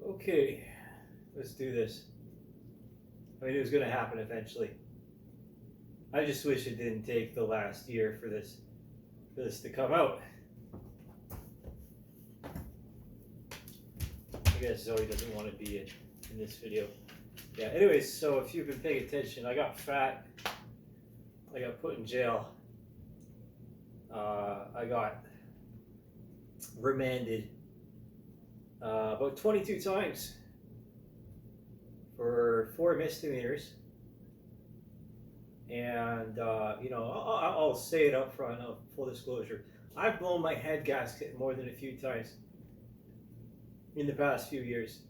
Okay, let's do this. I mean, it was going to happen eventually. I just wish it didn't take the last year for this to come out. I guess Zoe doesn't want to be in this video. Yeah. Anyways, so if you've been paying attention, I got fat. I got put in jail. I got remanded about 22 times for 4 misdemeanors. And, I'll say it up front, full disclosure. I've blown my head gasket more than a few times in the past few years.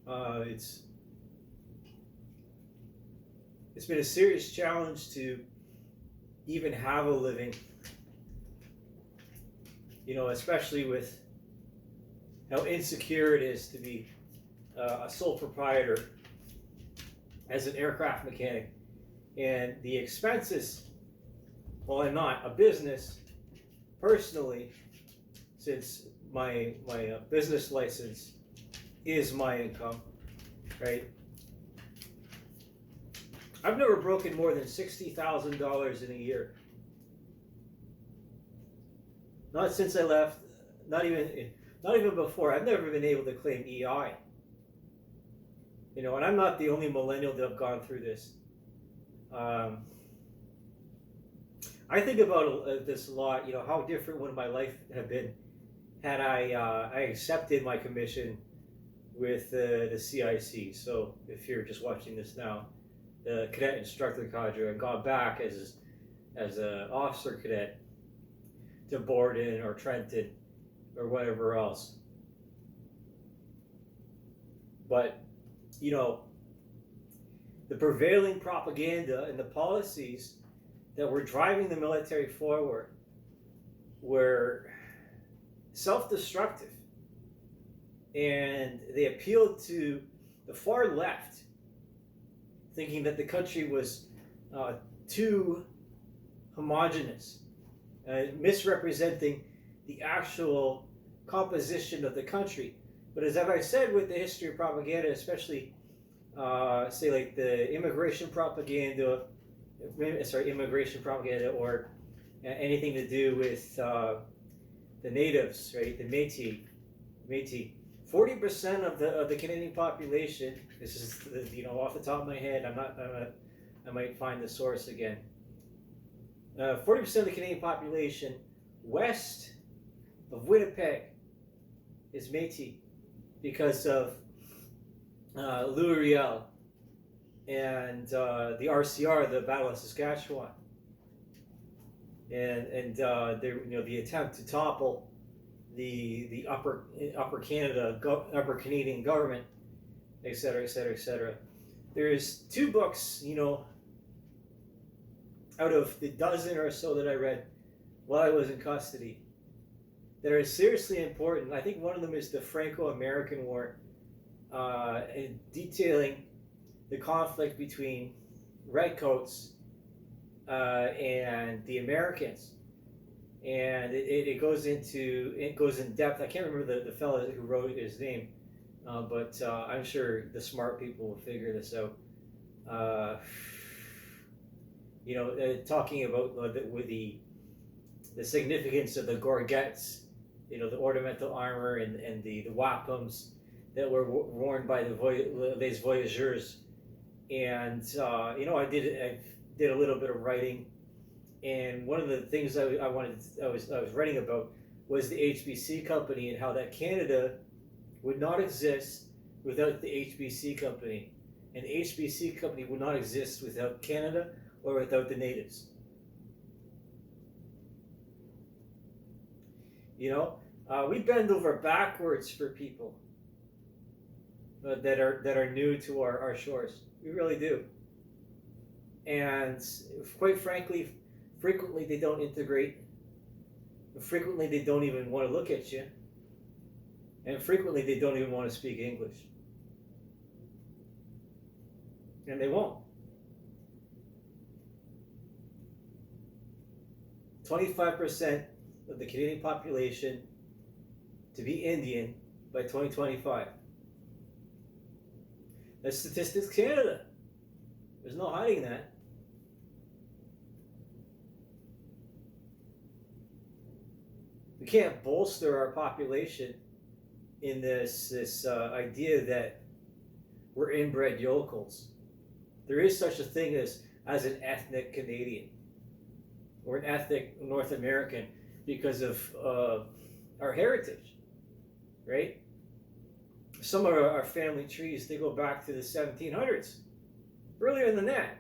It's been a serious challenge to even have a living, especially with how insecure it is to be a sole proprietor as an aircraft mechanic. And the expenses, well, I'm not a business personally, since my business license is my income, right? I've never broken more than $60,000 in a year. Not since I left, not even before. I've never been able to claim EI. And I'm not the only millennial that have gone through this. I think about this a lot. How different would my life have been had I accepted my commission with the CIC. So if you're just watching this now, the cadet instructor cadre, and gone back as an officer cadet to Borden or Trenton or whatever else. But the prevailing propaganda and the policies that were driving the military forward were self-destructive, and they appealed to the far left, thinking that the country was too homogenous, misrepresenting the actual composition of the country. But as I said, with the history of propaganda, especially say like the immigration propaganda, or anything to do with the natives, right? The Métis. 40% of the Canadian population. This is off the top of my head. I might find the source again. 40% of the Canadian population west of Winnipeg is Métis because of Louis Riel and the RCR, the Battle of Saskatchewan, and the attempt to topple the upper Canadian government, etc., etc., etc. There's 2 books, out of the dozen or so that I read while I was in custody, that are seriously important. I think one of them is the Franco-American War, detailing the conflict between redcoats and the Americans. And it goes in depth. I can't remember the fellow who wrote his name, but I'm sure the smart people will figure this out. Talking about with the significance of the gorgets, the ornamental armor and the wappums that were worn by les voyageurs. And I did a little bit of writing. And one of the things I was writing about was the HBC company, and how that Canada would not exist without the HBC company, and the HBC company would not exist without Canada or without the natives. We bend over backwards for people that are new to our shores. We really do. And quite frankly, frequently they don't integrate. Frequently they don't even want to look at you. And frequently they don't even want to speak English. And they won't. 25% of the Canadian population to be Indian by 2025. That's Statistics Canada. There's no hiding that. We can't bolster our population in this idea that we're inbred yokels. There is such a thing as an ethnic Canadian or an ethnic North American because of our heritage, right? Some of our family trees, they go back to the 1700s, earlier than that.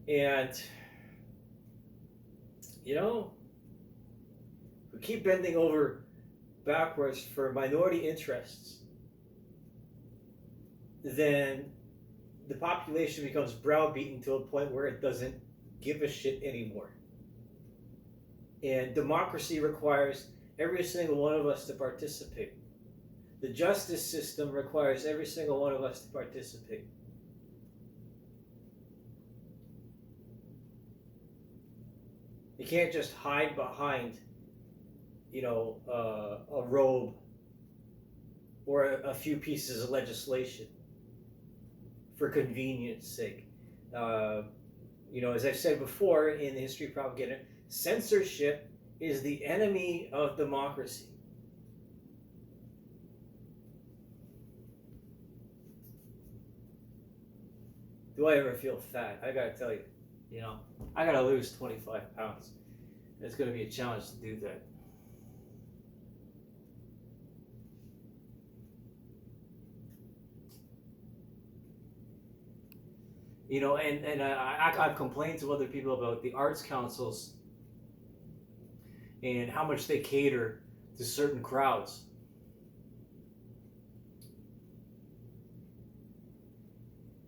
And, you know, we keep bending over backwards for minority interests, then the population becomes browbeaten to a point where it doesn't give a shit anymore. And democracy requires every single one of us to participate. The justice system requires every single one of us to participate. You can't just hide behind, a robe or a few pieces of legislation for convenience sake. As I've said before in the history of propaganda, censorship is the enemy of democracy. Do I ever feel fat? I gotta tell you, I gotta lose 25 pounds. It's gonna be a challenge to do that. I've complained to other people about the arts councils and how much they cater to certain crowds.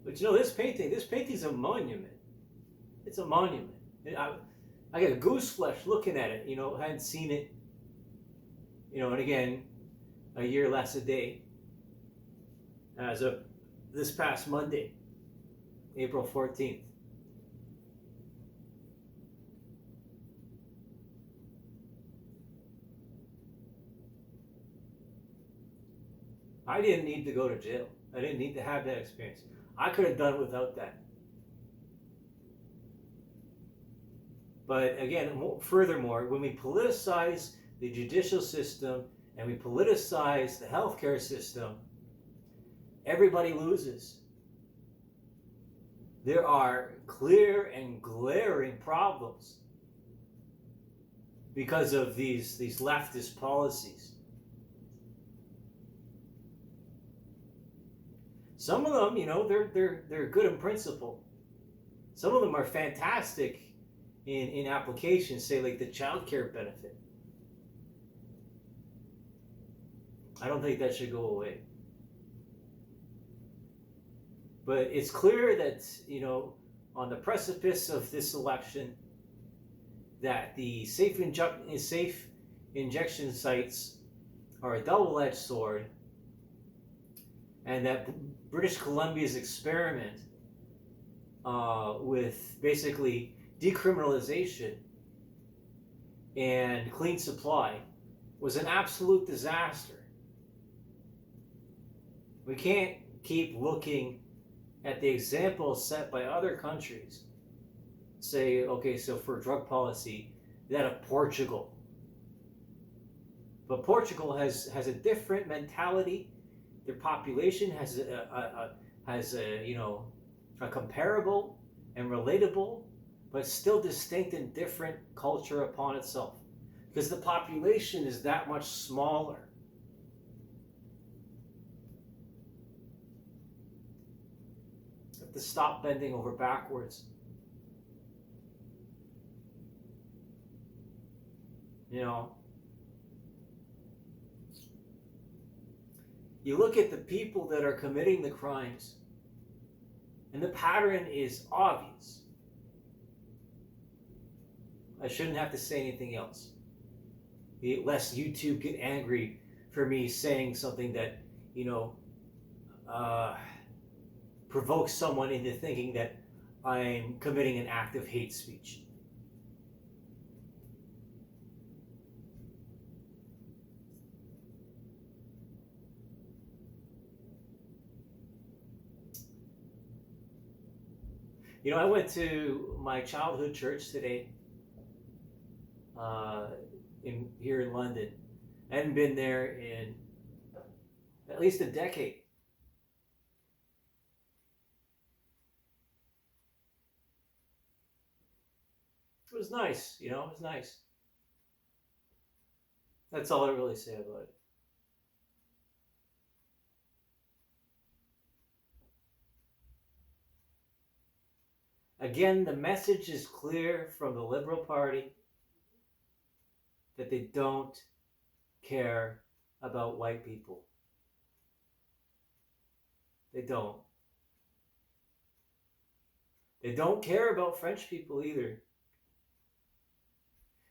But this painting's a monument. It's a monument. I got a goose flesh looking at it. I hadn't seen it. And again, a year less a day. As of this past Monday, April 14th. I didn't need to go to jail. I didn't need to have that experience. I could have done without that. But again, furthermore, when we politicize the judicial system and we politicize the healthcare system, everybody loses. There are clear and glaring problems because of these leftist policies. Some of them, they're good in principle. Some of them are fantastic in application, say like the child care benefit. I don't think that should go away. But it's clear that, on the precipice of this election, that the safe injection sites are a double-edged sword, and that British Columbia's experiment with basically decriminalization and clean supply was an absolute disaster. We can't keep looking at the examples set by other countries. Say, okay, so for drug policy, that of Portugal. But Portugal has a different mentality. Their population has a comparable and relatable, but still distinct and different culture upon itself. Because the population is that much smaller. You have to stop bending over backwards. You look at the people that are committing the crimes, and the pattern is obvious. I shouldn't have to say anything else, lest YouTube get angry for me saying something that, provoke someone into thinking that I'm committing an act of hate speech. You know, I went to my childhood church today, uh, here in London. I hadn't been there in at least a decade. It was nice, you know, it was nice. That's all I really say about it. Again, the message is clear from the Liberal Party that they don't care about white people. They don't. They don't care about French people either.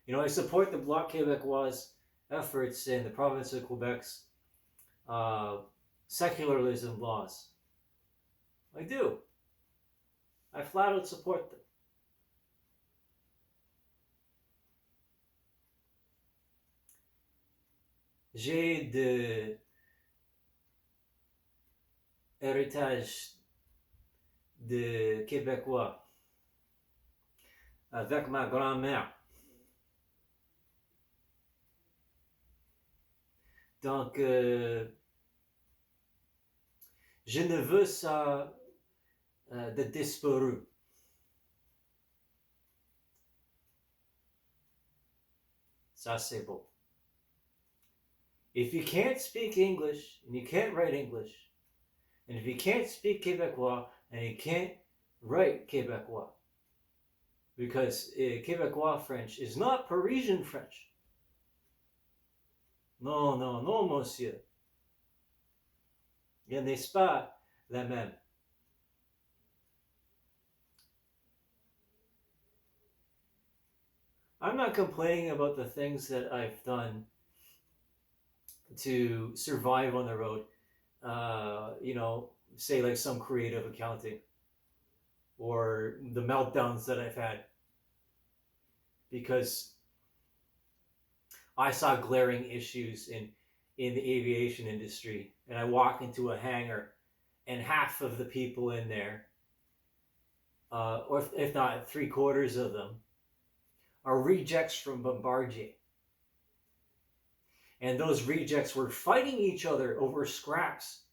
You know, I support the Bloc Québécois' efforts in the province of Quebec's secularism laws. I do. I flat out support them. J'ai de héritage de Québécois avec ma grand-mère. Donc, je ne veux ça de disparu. Ça, c'est beau. If you can't speak English and you can't write English, and if you can't speak Québécois and you can't write Québécois, because Québécois French is not Parisian French. Non, non, non, monsieur. Il n'est pas la même. I'm not complaining about the things that I've done to survive on the road. You know, say like some creative accounting or the meltdowns that I've had, because I saw glaring issues in the aviation industry, and I walk into a hangar and half of the people in there, or if not 3/4 of them, are rejects from Bombardier. And those rejects were fighting each other over scraps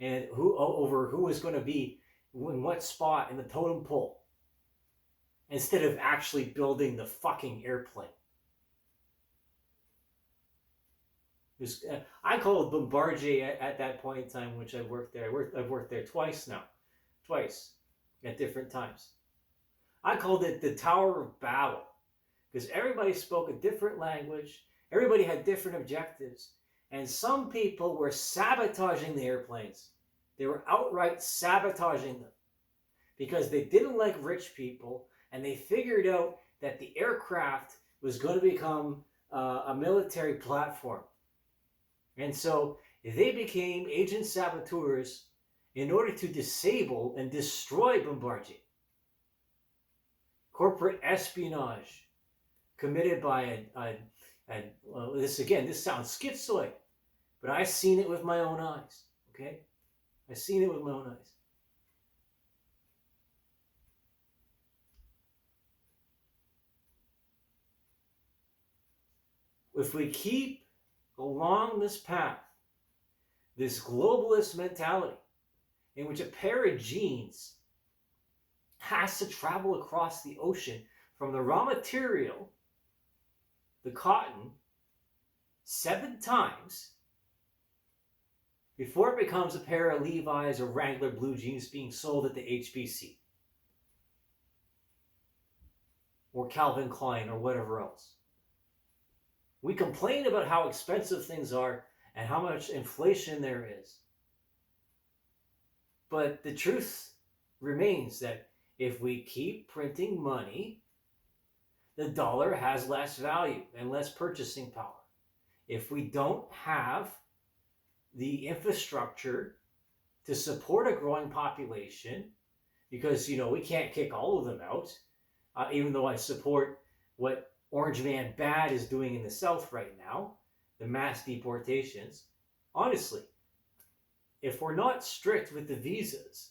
and over who was going to be in what spot in the totem pole, instead of actually building the fucking airplane. I called Bombardier at that point in time, which I worked there. I've worked there twice now, at different times. I called it the Tower of Babel, because everybody spoke a different language, everybody had different objectives, and some people were sabotaging the airplanes. They were outright sabotaging them because they didn't like rich people, and they figured out that the aircraft was going to become a military platform. And so they became agent saboteurs in order to disable and destroy Bombardier. Corporate espionage committed by this sounds schizoid, but I've seen it with my own eyes, okay? I've seen it with my own eyes. If we keep along this path, this globalist mentality in which a pair of jeans has to travel across the ocean from the raw material, the cotton, 7 times before it becomes a pair of Levi's or Wrangler blue jeans being sold at the HBC or Calvin Klein or whatever else. We complain about how expensive things are and how much inflation there is. But the truth remains that if we keep printing money, the dollar has less value and less purchasing power. If we don't have the infrastructure to support a growing population, because we can't kick all of them out, even though I support what Orange Man Bad is doing in the South right now, the mass deportations. Honestly, if we're not strict with the visas,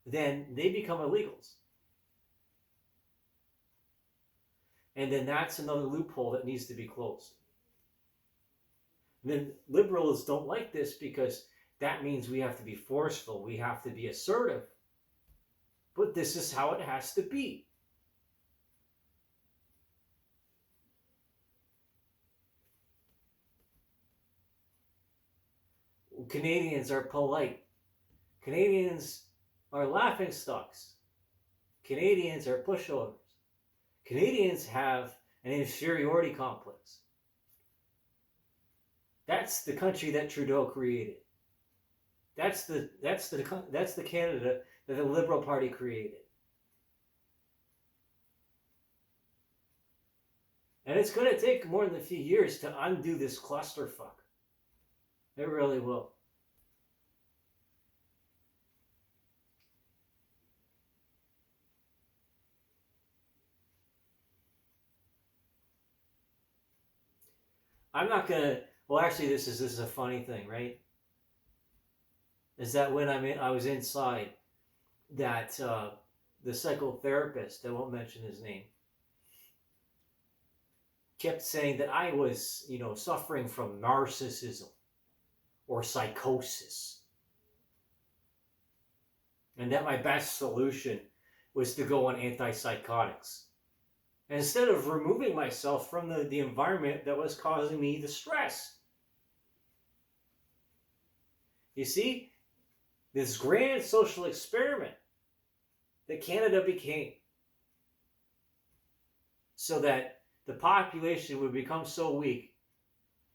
then they become illegals. And then that's another loophole that needs to be closed. And then liberals don't like this because that means we have to be forceful, we have to be assertive. But this is how it has to be. Canadians are polite. Canadians are laughingstocks. Canadians are pushovers. Canadians have an inferiority complex. That's the country that Trudeau created. That's the Canada that the Liberal Party created. And it's going to take more than a few years to undo this clusterfuck. It really will. I'm not going to... Well, actually, this is a funny thing, right? Is that when I was inside, that the psychotherapist, I won't mention his name, kept saying that I was, suffering from narcissism or psychosis. And that my best solution was to go on antipsychotics. And instead of removing myself from the environment that was causing me the stress. You see, this grand social experiment that Canada became, so that the population would become so weak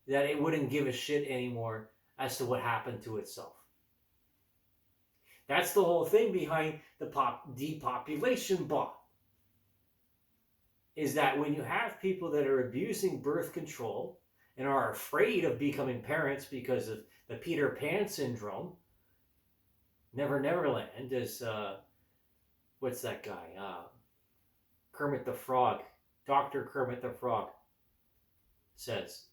that it wouldn't give a shit anymore as to what happened to itself. That's the whole thing behind the depopulation bot. Is that when you have people that are abusing birth control and are afraid of becoming parents because of the Peter Pan syndrome, Never Neverland is, what's that guy? Kermit the Frog. Dr. Kermit the Frog says.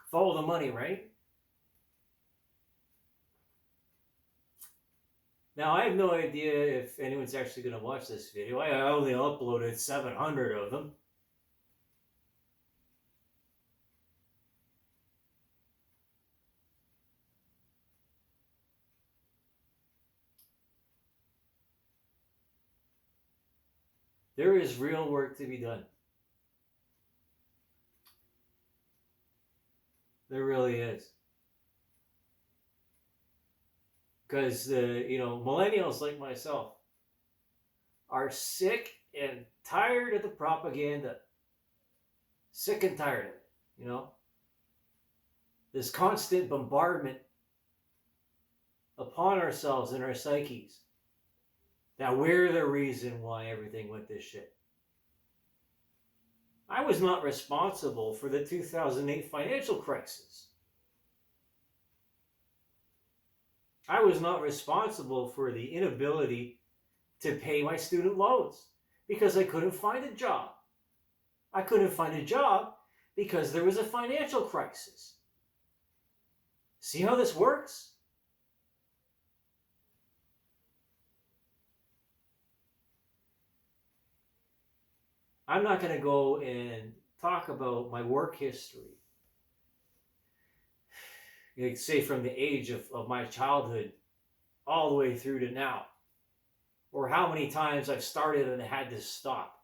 Follow the money, right? Now, I have no idea if anyone's actually going to watch this video. I only uploaded 700 of them. There is real work to be done. There really is. Because millennials like myself are sick and tired of the propaganda. Sick and tired of it, This constant bombardment upon ourselves and our psyches that we're the reason why everything went this shit. I was not responsible for the 2008 financial crisis. I was not responsible for the inability to pay my student loans because I couldn't find a job. I couldn't find a job because there was a financial crisis. See how this works? I'm not going to go and talk about my work history. Say from the age of my childhood all the way through to now. Or how many times I've started and had to stop.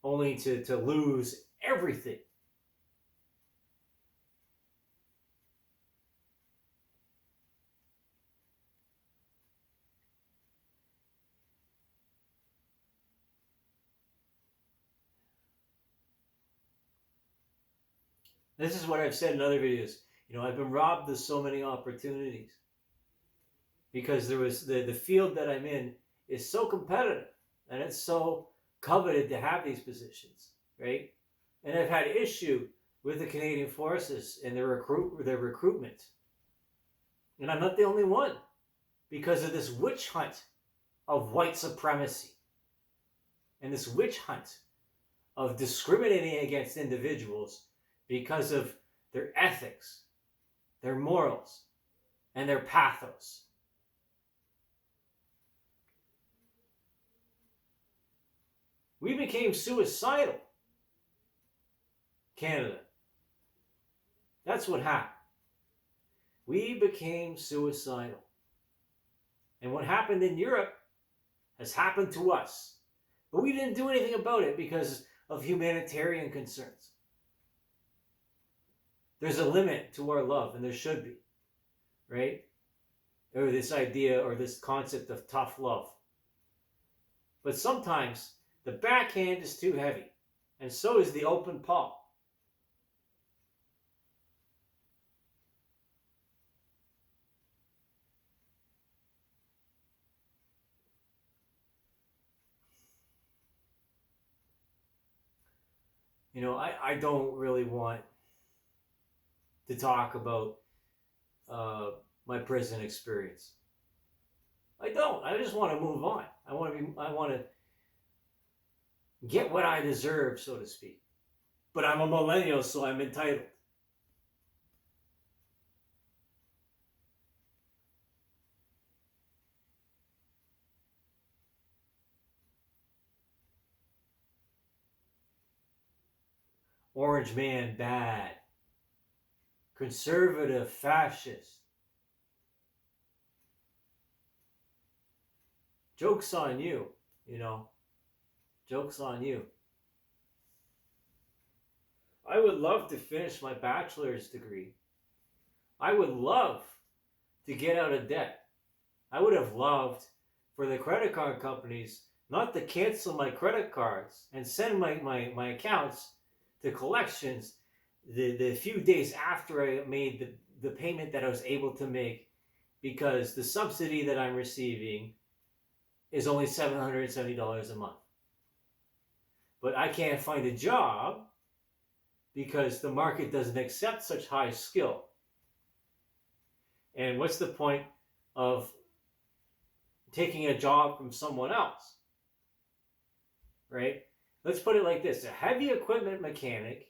Only to lose everything. This is what I've said in other videos. I've been robbed of so many opportunities because there was the field that I'm in is so competitive and it's so coveted to have these positions, right? And I've had issue with the Canadian Forces and their recruitment. And I'm not the only one because of this witch hunt of white supremacy and this witch hunt of discriminating against individuals because of their ethics, their morals, and their pathos. We became suicidal, Canada. That's what happened. We became suicidal. And what happened in Europe has happened to us. But we didn't do anything about it because of humanitarian concerns. There's a limit to our love, and there should be, right? Or this idea or this concept of tough love. But sometimes the backhand is too heavy, and so is the open paw. I don't really want to talk about my prison experience. I don't. I just want to move on. I want to get what I deserve, so to speak. But I'm a millennial, so I'm entitled. Orange man, bad. Conservative, fascist. Joke's on you, Joke's on you. I would love to finish my bachelor's degree. I would love to get out of debt. I would have loved for the credit card companies not to cancel my credit cards and send my accounts to collections the few days after I made the payment that I was able to make, because the subsidy that I'm receiving is only $770 a month. But I can't find a job because the market doesn't accept such high skill. And what's the point of taking a job from someone else? Right? Let's put it like this. A heavy equipment mechanic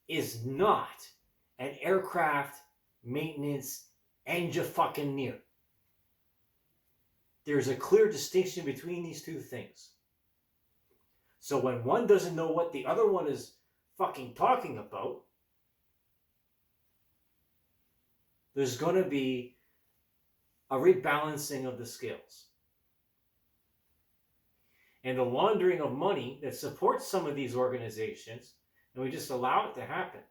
is not an aircraft maintenance engineer. There's a clear distinction between these two things. So when one doesn't know what the other one is fucking talking about, there's going to be a rebalancing of the scales. And the laundering of money that supports some of these organizations, and we just allow it to happen.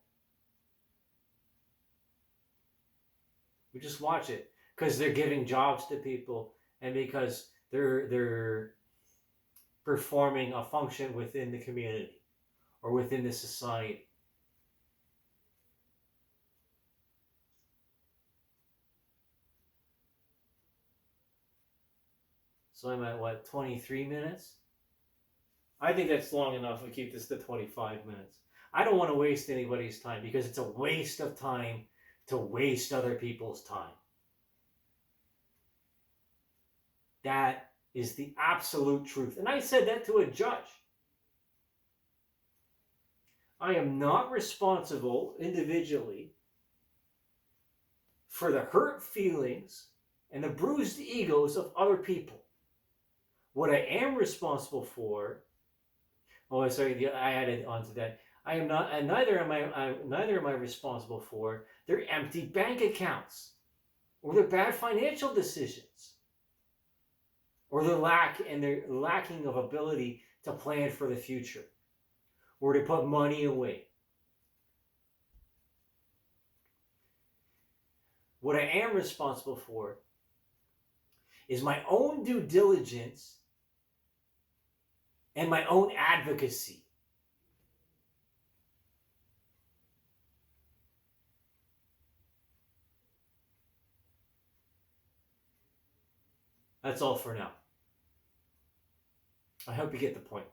We just watch it because they're giving jobs to people and because they're performing a function within the community or within the society. So I'm at 23 minutes? I think that's long enough. I'll keep this to 25 minutes. I don't want to waste anybody's time because it's a waste of time to waste other people's time. That is the absolute truth. And I said that to a judge. I am not responsible individually for the hurt feelings and the bruised egos of other people. What I am responsible for, I added onto that. I am not, and neither am I responsible for their empty bank accounts, or their bad financial decisions, or their lacking of ability to plan for the future, or to put money away. What I am responsible for is my own due diligence and my own advocacy. That's all for now. I hope you get the point.